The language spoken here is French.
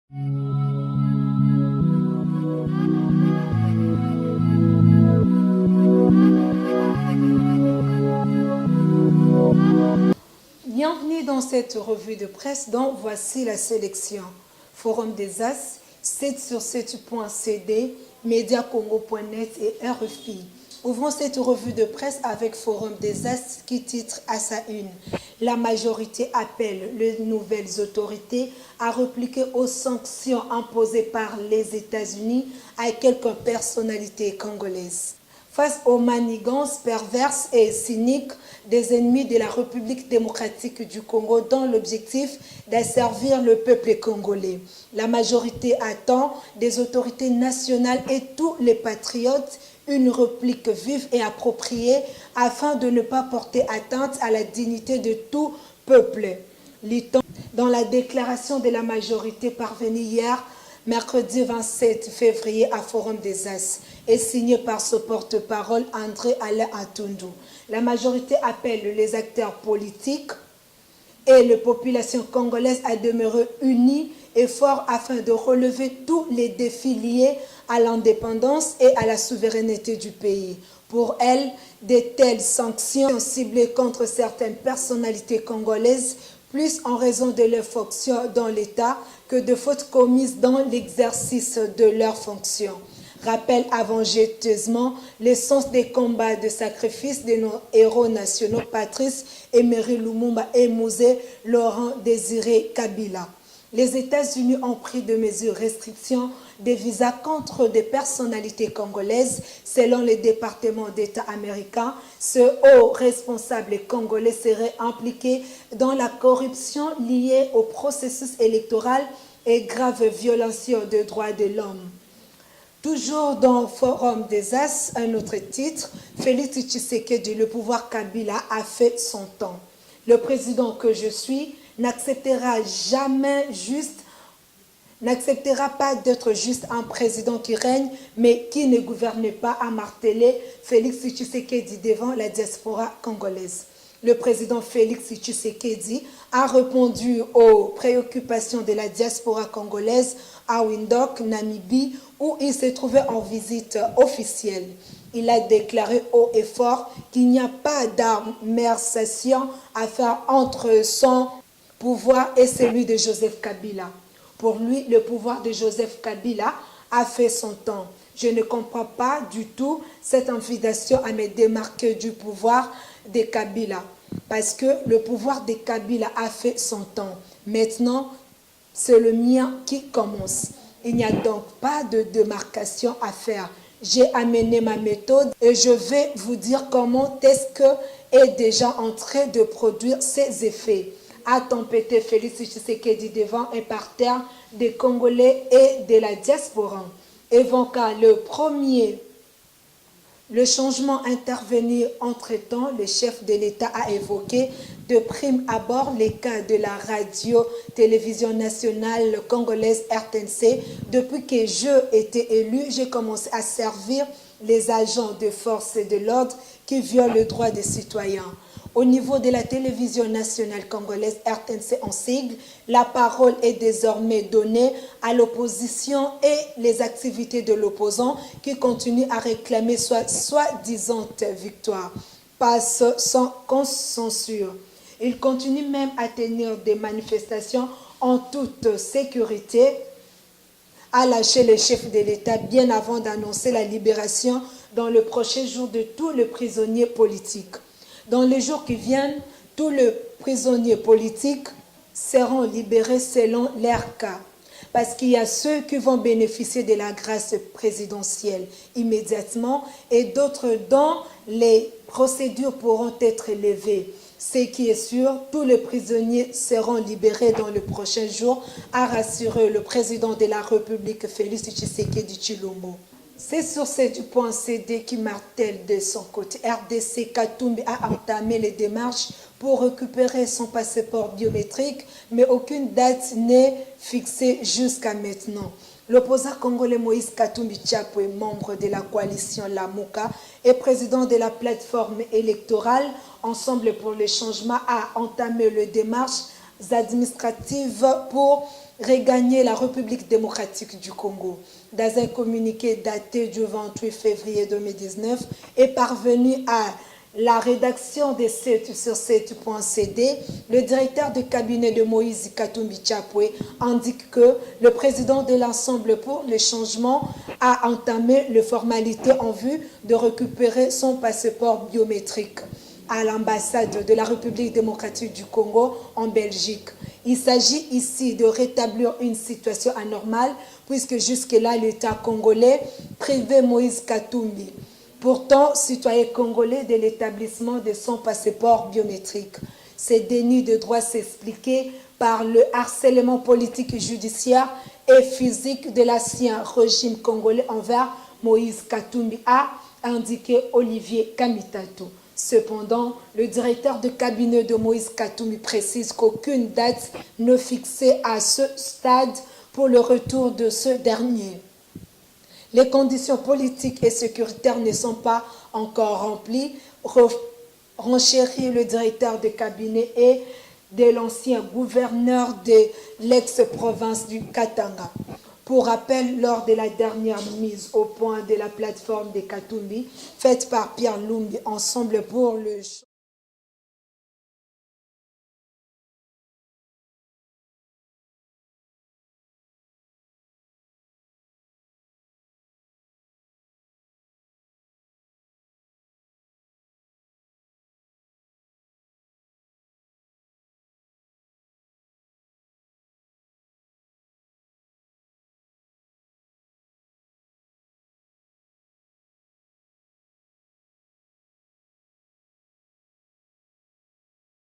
Bienvenue dans cette revue de presse dont voici la sélection. Forum des As, 7sur7.cd, mediacongo.net et RFI. Ouvrons cette revue de presse avec Forum des As qui titre à sa une. La majorité appelle les nouvelles autorités à répliquer aux sanctions imposées par les États-Unis à quelques personnalités congolaises. Face aux manigances perverses et cyniques des ennemis de la République démocratique du Congo dans l'objectif d'asservir le peuple congolais. La majorité attend des autorités nationales et tous les patriotes une réplique vive et appropriée afin de ne pas porter atteinte à la dignité de tout peuple. Lit-on dans la déclaration de la majorité parvenue hier, mercredi 27 février à Forum des As, est signé par ce porte-parole André Alain Atundu. La majorité appelle les acteurs politiques et les populations congolaises à demeurer unis et forts afin de relever tous les défis liés à l'indépendance et à la souveraineté du pays. Pour elle, de telles sanctions ciblées contre certaines personnalités congolaises, plus en raison de leurs fonctions dans l'État que de fautes commises dans l'exercice de leurs fonctions. Rappelle avengeusement l'essence des combats de sacrifice de nos héros nationaux Patrice Emery Lumumba et Mosé Laurent Désiré Kabila. Les États-Unis ont pris de mesures restrictions des visas contre des personnalités congolaises. Selon le département d'État américain, ce haut responsable congolais serait impliqué dans la corruption liée au processus électoral et grave violation des droits de l'homme. Toujours dans le Forum des As, un autre titre, Félix Tshisekedi, le pouvoir Kabila a fait son temps. Le président que je suis n'acceptera pas d'être juste un président qui règne, mais qui ne gouverne pas, a martelé Félix Tshisekedi devant la diaspora congolaise. Le président Félix Tshisekedi a répondu aux préoccupations de la diaspora congolaise à Windhoek, Namibie, où il se trouvait en visite officielle. Il a déclaré haut et fort qu'il n'y a pas d'armement à faire entre son pouvoir et celui de Joseph Kabila. Pour lui, le pouvoir de Joseph Kabila a fait son temps. Je ne comprends pas du tout cette invitation à me démarquer du pouvoir de Kabila. Parce que le pouvoir de Kabila a fait son temps. Maintenant, c'est le mien qui commence. Il n'y a donc pas de démarcation à faire. J'ai amené ma méthode et je vais vous dire comment est-ce que est déjà en train de produire ses effets. A tempêté Félix Tshisekedi devant un parterre des Congolais et de la diaspora. Évoquant le changement intervenu entre-temps, le chef de l'État a évoqué de prime abord les cas de la radio-télévision nationale congolaise RTNC. Depuis que je été élu, j'ai commencé à servir les agents de force et de l'ordre qui violent le droit des citoyens. Au niveau de la télévision nationale congolaise RTNC en sigle, la parole est désormais donnée à l'opposition et les activités de l'opposant qui continuent à réclamer soi-disant victoire, passe sans censure. Il continue même à tenir des manifestations en toute sécurité, à lâcher les chefs de l'État bien avant d'annoncer la libération dans le prochain jour de tous les prisonniers politiques. Dans les jours qui viennent, tous les prisonniers politiques seront libérés selon leur cas. Parce qu'il y a ceux qui vont bénéficier de la grâce présidentielle immédiatement et d'autres dont les procédures pourront être levées. Ce qui est sûr, tous les prisonniers seront libérés dans le prochain jour, a rassuré le président de la République, Félix Tshisekedi Tshilombo. C'est sur ce.cd qui martèle de son côté. RDC Katumbi a entamé les démarches pour récupérer son passeport biométrique, mais aucune date n'est fixée jusqu'à maintenant. L'opposant congolais Moïse Katumbi Tchapwe, membre de la coalition Lamuka et président de la plateforme électorale Ensemble pour le changement, a entamé les démarches administratives pour regagner la République démocratique du Congo. Dans un communiqué daté du 28 février 2019, est parvenu à la rédaction des 7 sur 7.cd, le directeur de cabinet de Moïse Katumbi Chapwe indique que le président de l'Ensemble pour le changement a entamé les formalités en vue de récupérer son passeport biométrique à l'ambassade de la République démocratique du Congo en Belgique. Il s'agit ici de rétablir une situation anormale puisque jusque-là, l'État congolais privait Moïse Katumbi, pourtant citoyen congolais, de l'établissement de son passeport biométrique. Ces dénis de droit s'expliquaient par le harcèlement politique et judiciaire et physique de l'ancien régime congolais envers Moïse Katumbi, a indiqué Olivier Kamitato. Cependant, le directeur de cabinet de Moïse Katumbi précise qu'aucune date n'est fixée à ce stade pour le retour de ce dernier. Les conditions politiques et sécuritaires ne sont pas encore remplies, renchérit le directeur de cabinet et de l'ancien gouverneur de l'ex-province du Katanga. Pour rappel, lors de la dernière mise au point de la plateforme de Katumbi, faite par Pierre Lumbi, Ensemble pour le